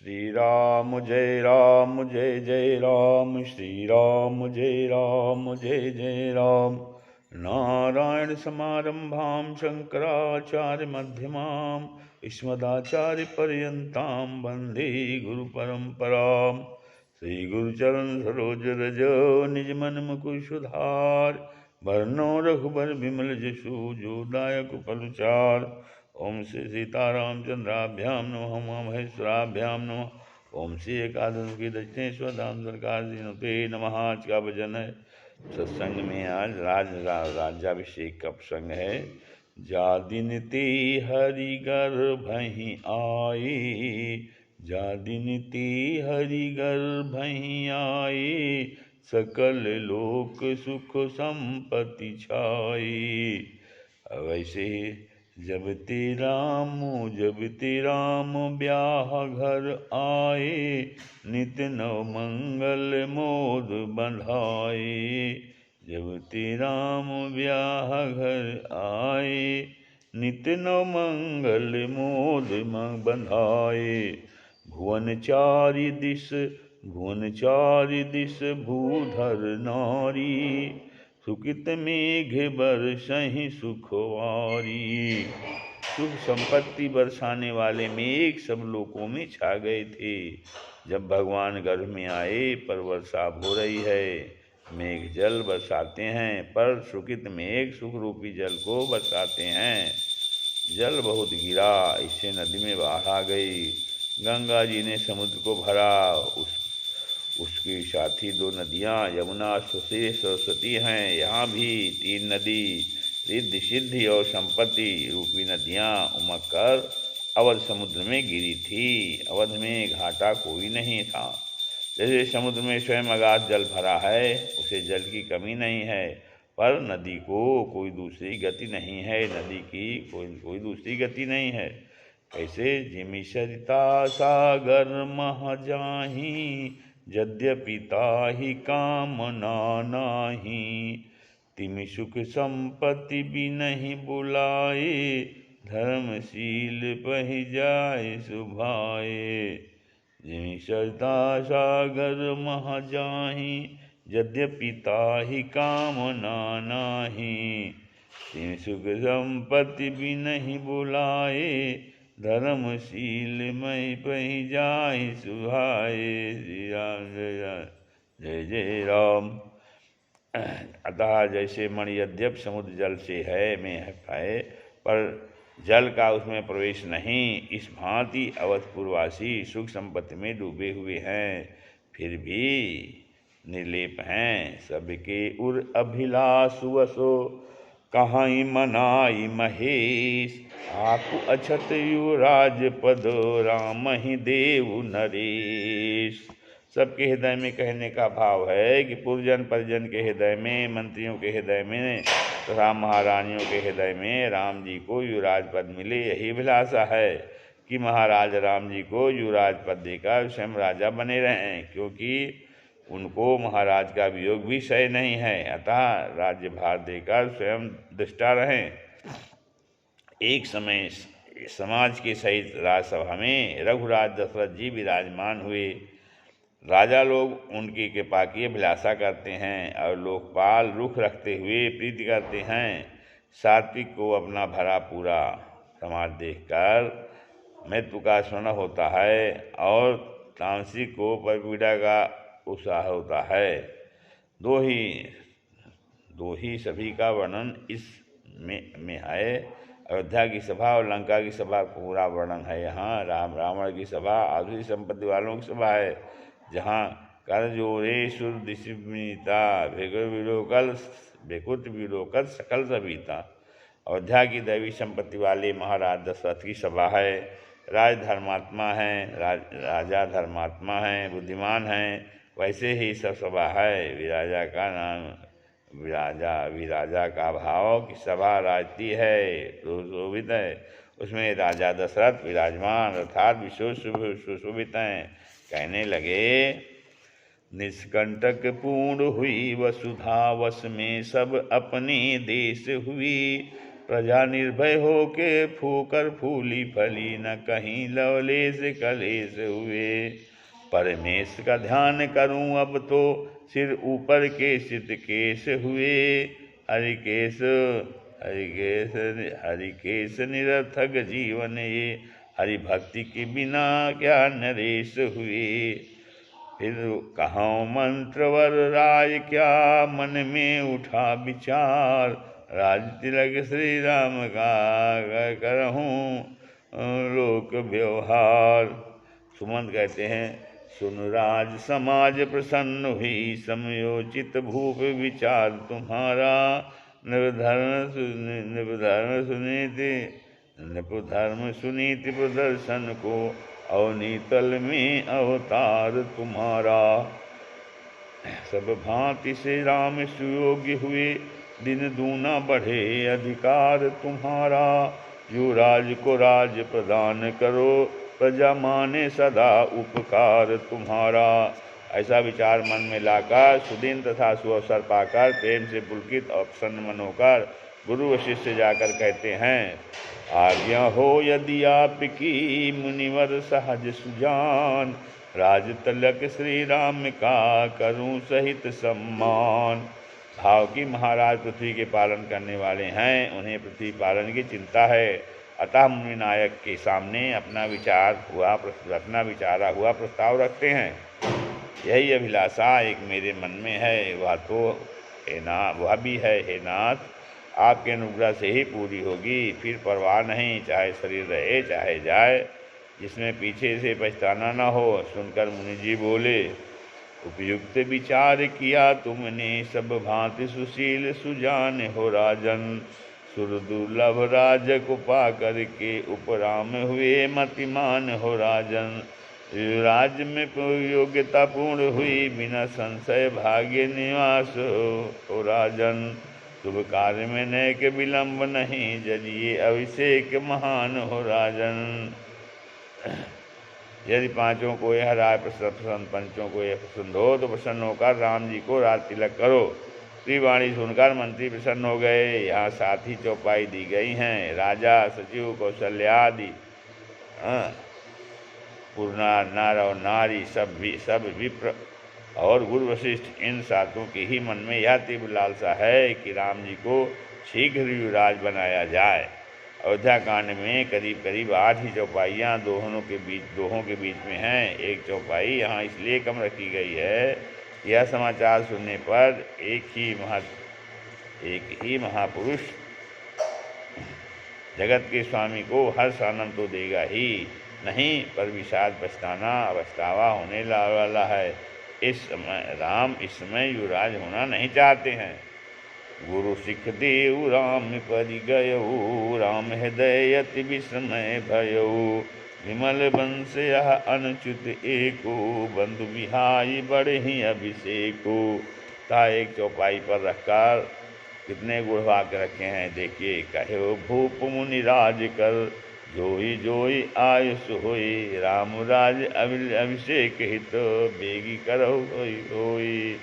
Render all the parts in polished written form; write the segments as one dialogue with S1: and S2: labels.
S1: श्री राम जय जय राम, श्री राम जय जय राम। नारायण समारंभां शंकराचार्य मध्यमाम् अस्मदाचार्य पर्यन्तां वन्दे गुरु परंपराम्। श्री गुरुचरण सरोज रज निज मन मुकुर सुधार, वरनो रघुबर विमल जसु जो दायक फलचार। ओम श्री सीतारामचंद्राभ्याम नमः, उमा महेश्वराभ्याम नमः। ओम श्री एकादश की दक्षिणेश्वर धाम सरकार ते नमः। आज का भजन है सत्संग में, आज राज्याभिषेक का प्रसंग है। जा दिन ते हरि गर्भहि आए, जा दिन ते हरि गर्भहि आए, सकल लोक सुख संपत्ति छाए। वैसे जब ते राम ब्याह घर आए, नित नव मंगल मोद बंधाए। जब ते राम ब्याह घर आए, नित नव मंगल मोद बंधाए। भुवन चारि दिस भूधर नारी, सुकृत मेघ बरसहि सुखवारी। सुख संपत्ति बरसाने वाले मेघ सब लोकों में छा गए थे। जब भगवान गर्भ में आए पर वर्षा हो रही है, मेघ जल बरसाते हैं, पर सुकृत मेघ सुख रूपी जल को बरसाते हैं। जल बहुत गिरा, इससे नदी में बाढ़ आ गई। गंगा जी ने समुद्र को भरा, उसकी साथी दो नदियाँ यमुना सरस्वती हैं। यहाँ भी तीन नदी रिद्धि सिद्धि और संपत्ति रूपी नदियाँ उमक कर अवध समुद्र में गिरी थी। अवध में घाटा कोई नहीं था। जैसे समुद्र में स्वयं अगाध जल भरा है, उसे जल की कमी नहीं है, पर नदी को कोई दूसरी गति नहीं है। नदी की कोई दूसरी गति नहीं है। कैसे? जिमि सरिता सागर मह जाहि, यद्यपि ताहि कामना नाहि। तिमि सुख संपत्ति बिनहि बुलाए, धर्मशील पहि जाय सुभाए। जिमि सरिता सागर मह जाहि, यद्यपि ताहि कामना नाहि। तिमि सुख संपत्ति बिनहि बुलाए, धर्मशील मई पहि जाय सुभाए। श्री राम जय जय राम। अतः जैसे मणि यद्यप समुद्र जल से है, पर जल का उसमें प्रवेश नहीं, इस भांति अवधपुरवासी सुख संपत्ति में डूबे हुए हैं, फिर भी निर्लेप हैं। सबके उर अभिलाषु वसो, कहाई मनाई महेश। आपु अछत युवराज पद, राम ही देव नरेश। सबके हृदय में कहने का भाव है कि पूर्वजन परिजन के हृदय में, मंत्रियों के हृदय में तथा महारानियों के हृदय में राम जी को युवराज पद मिले। यही अभिलाषा है कि महाराज राम जी को युवराज पद देकर स्वयं राजा बने रहें, क्योंकि उनको महाराज का वियोग भी सही नहीं है। अतः राज्य भार देकर स्वयं दृष्टा रहें। एक समय समाज के सहित राजसभा में रघुराज दशरथ जी विराजमान हुए। राजा लोग उनकी कृपा की अभिलाषा करते हैं और लोकपाल रुख रखते हुए प्रीति करते हैं। सात्विक को अपना भरा पूरा समाज देखकर मृत्यु का स्मरण होता है और तामसिक को परपीड़ा का उत्साह होता है। दो ही सभी का वर्णन इस में है। अयोध्या की सभा और लंका की सभा का पूरा वर्णन है। यहाँ रावण की सभा आसुरी संपत्ति वालों की सभा है, जहाँ करजोरेशुर दिशमिता भेकुट विलोकल सकल सभीता। अयोध्या की दैवी संपत्ति वाले महाराज दशरथ की सभा है। धर्मात्मा हैं, राजा धर्मात्मा हैं, बुद्धिमान हैं, वैसे ही सब सभा है। विराजा का नाम विराजा का भाव की सभा राजती है, सुशोभित है। उसमें राजा दशरथ विराजमान अर्थात सुशोभित हैं। कहने लगे, निष्कंटक पूर्ण हुई वसुधा, वश में सब अपने देश हुई। प्रजा निर्भय हो के फूकर फूली फली, न कहीं लवलेश कलेश हुए। परमेश का ध्यान करूं अब तो, सिर ऊपर के सित केश हुए। हरिकेश हरिकेश हरिकेश निरर्थक जीवन ये, हरि भक्ति के बिना क्या नरेश हुए। फिर कहाँ मंत्रवर राय क्या, मन में उठा विचार। राज तिलक श्री राम का करहूँ लोक व्यवहार। सुमंत कहते हैं, सुन राज समाज प्रसन्न हुई, समयोचित भूप विचार तुम्हारा। नृपधर्म सुनीति प्रदर्शन को, अवनीतल में अवतार तुम्हारा। सब भांति से राम सुयोग्य हुए, दिन दूना बढ़े अधिकार तुम्हारा। जो राज को राज प्रदान करो, प्रजा माने सदा उपकार तुम्हारा। ऐसा विचार मन में लाकर सुदिन तथा सुअवसर पाकर प्रेम से पुलकित और प्रसन्न मन होकर गुरु वशिष्ठ से जाकर कहते हैं, आज्ञा हो यदि आपकी मुनिवर सहज सुजान। राज तिलक श्री राम का करूं सहित सम्मान। भाव की महाराज पृथ्वी के पालन करने वाले हैं, उन्हें पृथ्वी पालन की चिंता है। अतः मुनि नायक के सामने अपना विचारा हुआ प्रस्ताव रखते हैं। यही अभिलाषा एक मेरे मन में है, वह भी है हे नाथ, आपके अनुग्रह से ही पूरी होगी। फिर परवाह नहीं, चाहे शरीर रहे चाहे जाए, जिसमें पीछे से पछताना न हो। सुनकर मुनि जी बोले, उपयुक्त विचार किया तुमने, सब भांति सुशील सुजान हो राजन। सुर दुर्लभ राज को पा करके, उपराम हुए मतिमान हो राजन। राज्य में योग्यता पूर्ण हुई, बिना संशय भाग्य निवास हो राजन। शुभ कार्य में नैक विलंब नहीं, जजिए अभिषेक महान हो राजन। यदि पांचों को यह राय प्रसन्न, पंचों को यह पसंद हो, तो प्रसन्न होकर राम जी को राज तिलक करो। त्रिवाणी सुनकर मंत्री प्रसन्न हो गए। यहाँ 7 ही चौपाई दी गई हैं। राजा, सचिव, कौशल्यादि, पूर्णा, नर और नारी, सब विप्र और गुरु वशिष्ठ, इन 7 के ही मन में यह तीव्र लालसा है कि राम जी को शीघ्र युवराज बनाया जाए। अयोध्या कांड में करीब करीब 8 ही चौपाइयाँ दोहों के बीच में हैं। एक चौपाई यहाँ इसलिए कम रखी गई है, यह समाचार सुनने पर एक ही महापुरुष जगत के स्वामी को हर्ष आनंद तो देगा ही नहीं, पर विषाद पछतावा होने वाला है। राम इस समय युवराज होना नहीं चाहते हैं। गुरु सिख देव राम परि गयऊ, राम हृदय अति विस्मय भयऊ। विमल वंश यह अनुच्युत एको, बंधु बिहाई बढ़हि अभिषेको। ता एक चौपाई पर रखकर कितने गुण वाक्य रखे हैं, देखिए। कहो भूप मुनि राज कर, जोई जोई आयुष होई। राम राज अभिषेक हित, बेगी करहु होई।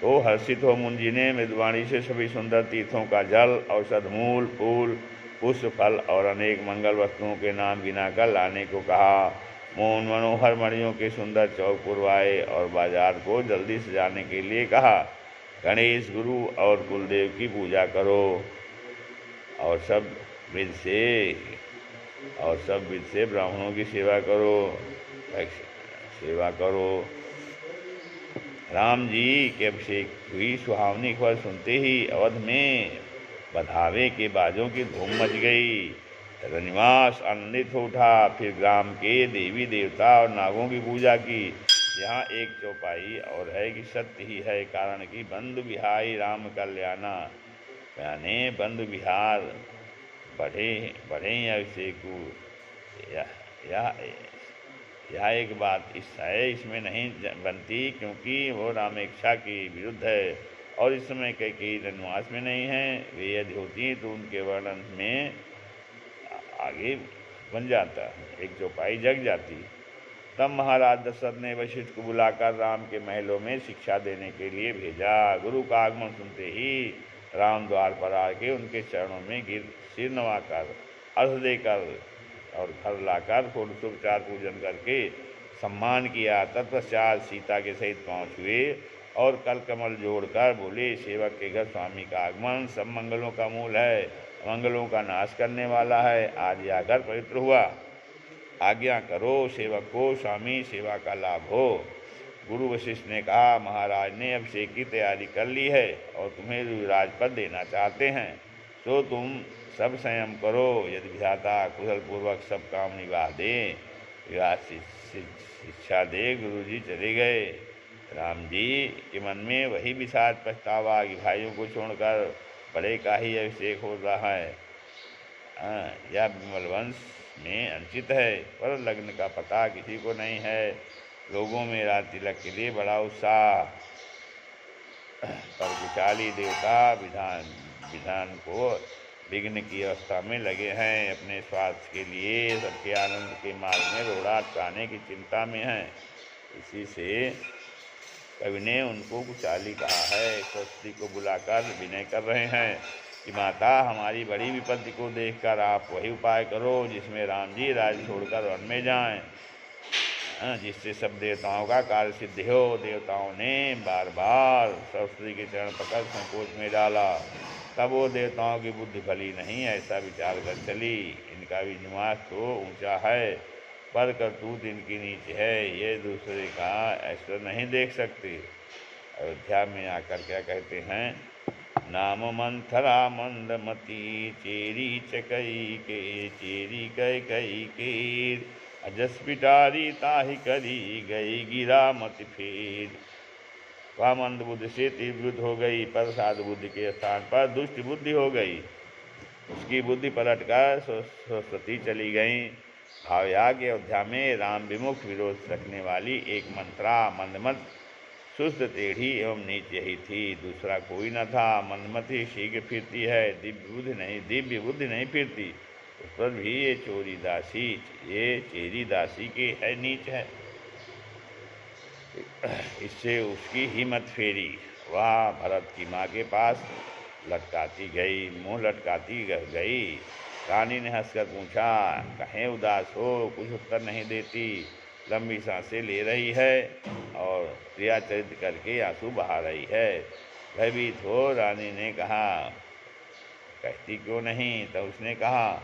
S1: तो हर्षित हो मुनि जी ने मृदुवाणी से सभी सुंदर तीर्थों का जल, औषध मूल, फूल, पुष्प, फल और अनेक मंगल वस्तुओं के नाम गिनाकर लाने को कहा। मोहन मनोहर मणियों के सुंदर चौक पुरवाए और बाजार को जल्दी सजाने के लिए कहा। गणेश, गुरु और कुलदेव की पूजा करो और सब विध से ब्राह्मणों की सेवा करो। राम जी के अभिषेक हुई सुहावनी खबर सुनते ही अवध में बधावे के बाजों की धूम मच गई। रनिवास आनंदित हो उठा। फिर ग्राम के देवी देवता और नागों की पूजा की। यहाँ एक चौपाई और है कि सत्य ही है, कारण कि बंधु विहाई राम कल्याणा, यानी बंधु विहार बढ़े अभिषेकु। यह एक बात इसमें नहीं बनती, क्योंकि वो रामेक्षा के विरुद्ध है और इस समय कई रनवास में नहीं है। वे यदि होती तो उनके वर्णन में आगे बन जाता, एक चौपाई जग जाती। तब महाराज दशरथ ने वशिष्ठ को बुलाकर राम के महलों में शिक्षा देने के लिए भेजा। गुरु का आगमन सुनते ही राम द्वार पर आके उनके चरणों में गिर सिर नवाकर अर्घ देकर और घर लाकर षोडशोपचार पूजन करके सम्मान किया। तत्पश्चात सीता के सहित पहुँच हुए और कल कमल जोड़कर बोले, सेवक के घर स्वामी का आगमन सब मंगलों का मूल है, मंगलों का नाश करने वाला है। आज जाकर पवित्र हुआ, आज्ञा करो सेवक को स्वामी सेवा का लाभ हो। गुरु वशिष्ठ ने कहा, महाराज ने अभिषेक की तैयारी कर ली है और तुम्हें राजपद देना चाहते हैं, तो तुम सब संयम करो। यदि विधाता कुशल पूर्वक सब काम निभा दे, विवाह शिक्षा दे। गुरुजी चले गए। राम जी के मन में वही विषाद पछतावा कि भाइयों को छोड़कर बड़े का ही अभिषेक हो रहा है। यह विमल वंश में अंकित है, पर लग्न का पता किसी को नहीं है। लोगों में रात तिलक के लिए बड़ा उत्साह, पर विशाली देवता विधान को विघ्न की अवस्था में लगे हैं। अपने स्वार्थ के लिए सबके आनंद के मार्ग में रोड़ा अटकाने की चिंता में हैं। इसी से कवि ने उनको कुचाली कहा है। सरस्वती को बुलाकर विनय कर रहे हैं कि माता, हमारी बड़ी विपत्ति को देखकर आप वही उपाय करो जिसमें राम जी राज्य छोड़कर वन में जाएं, जिससे सब देवताओं का कार्य सिद्ध हो। देवताओं ने बार बार सरस्वती के चरण पकड़ संकोच में डाला, तब वो देवताओं की बुद्धि भली नहीं ऐसा विचार कर चली। इनका भी दिमाग तो ऊंचा है, पर करतूत इनकी नीच है। ये दूसरे का ऐश्वर्य नहीं देख सकते। अयोध्या में आकर क्या कहते हैं, नाम मंथरा मंदमती चेरी चकई के चेरी कई कई के अजस पिटारी ताहि करी गई गिरा मत फेर। वह मंद बुद्धि से तीव्र बुद्धि हो गई, पर साधु बुद्धि के स्थान पर दुष्ट बुद्धि हो गई। उसकी बुद्धि पलटकर सरस्वती चली गई। भावयाग अयोध्या में राम विमुख विरोध रखने वाली एक मंत्रा मंदमत सुस्त टेढ़ी एवं नीच यही थी, दूसरा कोई न था। मंदमती शीघ्र फिरती है, दिव्य बुद्धि नहीं फिरती। उस पर भी ये चेरी दासी के है नीच है। इससे उसकी हिम्मत फेरी। वह भरत की माँ के पास लटकाती गई, मुँह लटकाती गई। रानी ने हंसकर पूछा, कहीं उदास हो? कुछ उत्तर नहीं देती, लंबी सांसें ले रही है और क्रियाचरित करके आंसू बहा रही है। भयभीत हो रानी ने कहा, कहती क्यों नहीं? तब उसने कहा,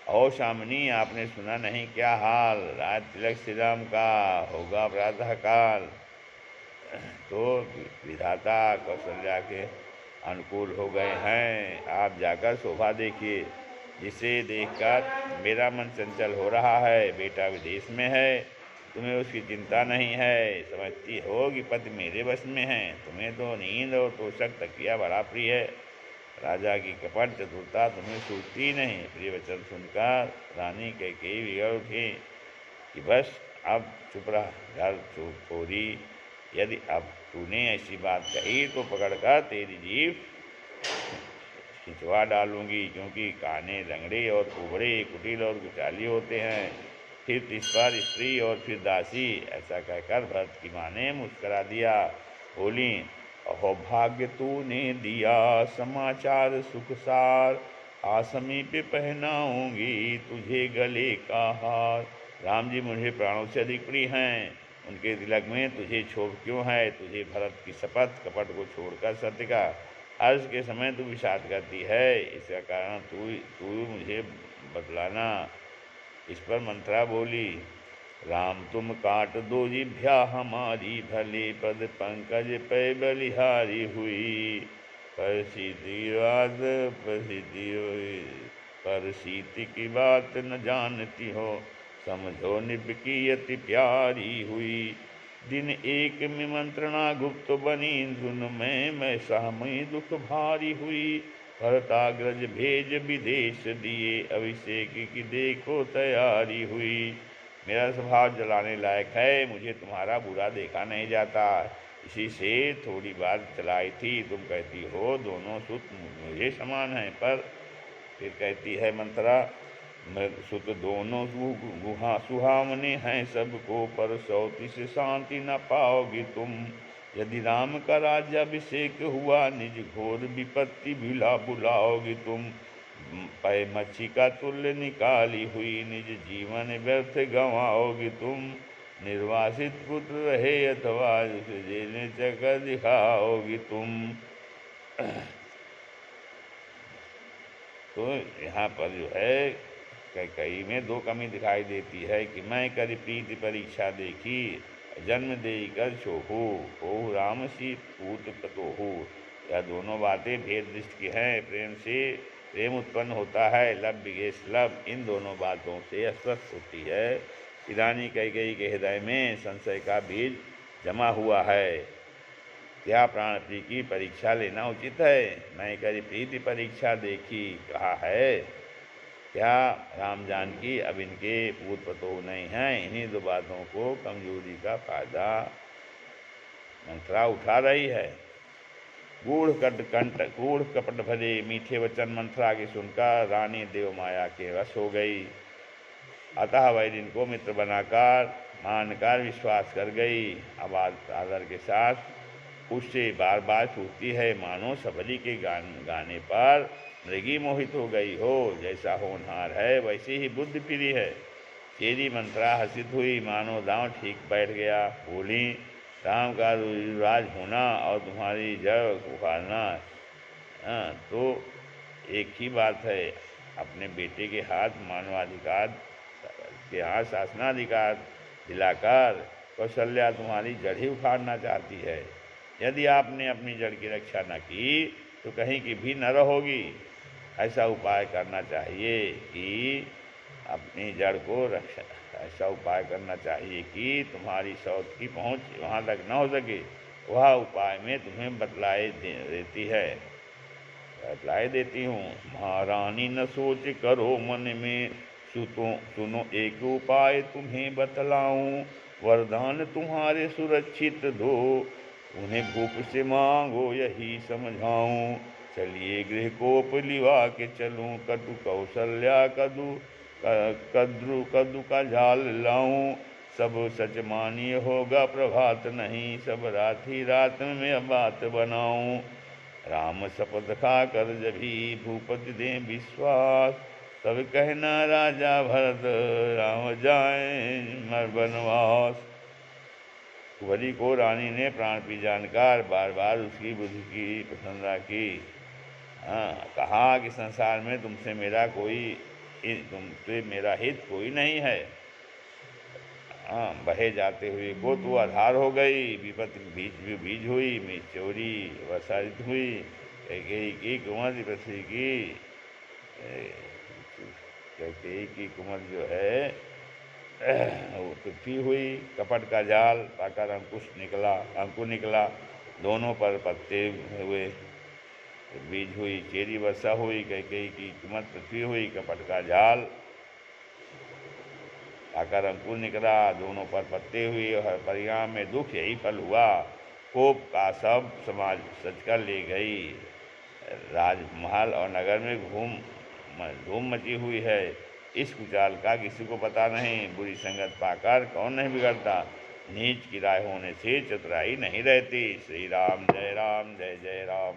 S1: ओ शामिनी, आपने सुना नहीं क्या हाल? राज तिलक श्री राम का होगा प्रातः काल। तो विधाता कौशल्या के अनुकूल हो गए हैं। आप जाकर शोभा देखिए, जिसे देखकर मेरा मन चंचल हो रहा है। बेटा विदेश में है, तुम्हें उसकी चिंता नहीं है। समझती हो कि पति मेरे वश में है। तुम्हें तो नींद और तोषक तकिया बड़ा प्रिय है। राजा की कपट चतुरता तुम्हें सूझती नहीं। प्रिय वचन सुनकर रानी कैकेयी बिगड़ उठी कि बस अब चुप रह, घर चुप छोड़ी। यदि अब तूने ऐसी बात कही तो पकड़कर तेरी जीभ खिंचवा डालूंगी, क्योंकि काने लंगड़े और कुबड़े कुटिल और कुचाली होते हैं। फिर इस पर स्त्री और फिर दासी। ऐसा कहकर भरत की माँ ने मुस्करा दिया। बोली, अहो भाग्य तूने दिया समाचार सुखसार, आ समीप पहनाऊंगी तुझे गले का हार। राम जी मुझे प्राणों से अधिक प्रिय हैं, उनके तिलक में तुझे क्षोभ क्यों है? तुझे भरत की शपथ कपट को छोड़कर सत्य का हर्ष के समय तू विषाद करती है, इसका कारण तू मुझे बतलाना। इस पर मंत्रा बोली, राम तुम काट दो जिभ्या हमारी, भले पद पंकज पे बलिहारी हुई। पर सीति की बात न जानती हो, समझो निब की अति प्यारी हुई। दिन एक में मंत्रणा गुप्त बनी, धुन में मैं सहमई दुख भारी हुई। भरताग्रज भेज विदेश दिए, अभिषेक की देखो तैयारी हुई। मेरा स्वभाव जलाने लायक है, मुझे तुम्हारा बुरा देखा नहीं जाता, इसी से थोड़ी बात चलाई थी। तुम कहती हो दोनों सुत मुझे समान हैं, पर फिर कहती है मंत्रा, सुत दोनों सुहावने हैं सबको, पर सौती से शांति न पाओगी तुम। यदि राम का राज्याभिषेक हुआ, निज घोर विपत्ति भिला बुलाओगे तुम। पै मच्छी का तुल्य निकाली हुई, निज जीवन व्यर्थ गंवाओगे तुम। निर्वासित पुत्र रहे अथवा जेल चक्कर दिखाओगे तुम। तो यहाँ पर जो है कई में दो कमी दिखाई देती है कि मैं कर प्रीति परीक्षा देखी, जन्म दे कर छोहू, हो राम सी पूत पतोहू। यह दोनों बातें भेद दृष्टि की हैं। प्रेम से प्रेम उत्पन्न होता है, लब विगेश लब, इन दोनों बातों से स्पष्ट होती है कि रानी कैकेयी के हृदय में संशय का बीज जमा हुआ है। क्या प्राण प्रिय की परीक्षा लेना उचित है? मैं करी प्रीति परीक्षा देखी कहा है। क्या राम जानकी अब इनके पूत पतोह नहीं हैं? इन्हीं दो बातों को कमजोरी का फायदा मंत्रा उठा रही है। गूढ़ कपट भरे मीठे वचन मंत्रा के सुनकर रानी देव माया के वश हो गई। अतः वह इनको मित्र बनाकर मानकर विश्वास कर गई। अब आदर के साथ उससे बार बार पूछती है, मानो सबरी के गाने पर मृगी मोहित हो गई हो। जैसा होनहार है वैसे ही बुद्धि प्रिय है। तेरी मंत्रा हर्षित हुई, मानो दांव ठीक बैठ गया। बोली, राम का राज होना और तुम्हारी जड़ उखाड़ना तो एक ही बात है। अपने बेटे के हाथ मानवाधिकार के हाथ शासनाधिकार दिलाकर कौशल्या तुम्हारी जड़ ही उखाड़ना चाहती है। यदि आपने अपनी जड़ की रक्षा न की तो कहीं की भी न रहोगी। ऐसा उपाय करना चाहिए कि अपनी जड़ को रक्षा ऐसा उपाय करना चाहिए कि तुम्हारी शौच की पहुँच वहाँ तक न हो सके। वह उपाय में तुम्हें बतलाए देती हूँ। महारानी न सोच करो मन में, सुनो एक उपाय तुम्हें बतलाऊं। वरदान तुम्हारे सुरक्षित दो, उन्हें भूप से मांगो यही समझाऊं। चलिए गृह कोप लिवा के चलूं, कटु कौशल्या कद्रु का झाल लाऊं। सब सच मानिए होगा प्रभात नहीं, सब रात में बात बनाऊं। राम शपथ खाकर जभी भूपति दे विश्वास, तब कहना राजा भरत राम जाए मर बनवास। कुंवरी को रानी ने प्राण पी जानकर बार बार उसकी बुद्धि की प्रशंसा की। कहा कि संसार में तुमसे मेरा हित कोई नहीं है। बहे जाते हुए को तू आधार हो गई, विपत्ति बीज हुई, में चोरी वर्षारित हुई। कैकेयी की कुंवर पृथ्वी की कैकेयी की कुंवर जो है वो पृथ्वी हुई। कपट का जाल पाकर अंकुर निकला, दोनों पर पत्ते हुए, बीज हुई, चेरी वर्षा हुई। कैकेयी की कुंवर पृथ्वी हुई, कपट का जाल आकर अंकुर निकला, दोनों पर पत्ते हुए। और परिणाम में दुख यही फल हुआ। कोप का सब समाज सच कर ले गई। राजमहल और नगर में धूम मची हुई है। इस कुचाल का किसी को पता नहीं। बुरी संगत पाकर कौन नहीं बिगड़ता। नीच की राय होने से चतुराई नहीं रहती। श्री राम जय जय राम।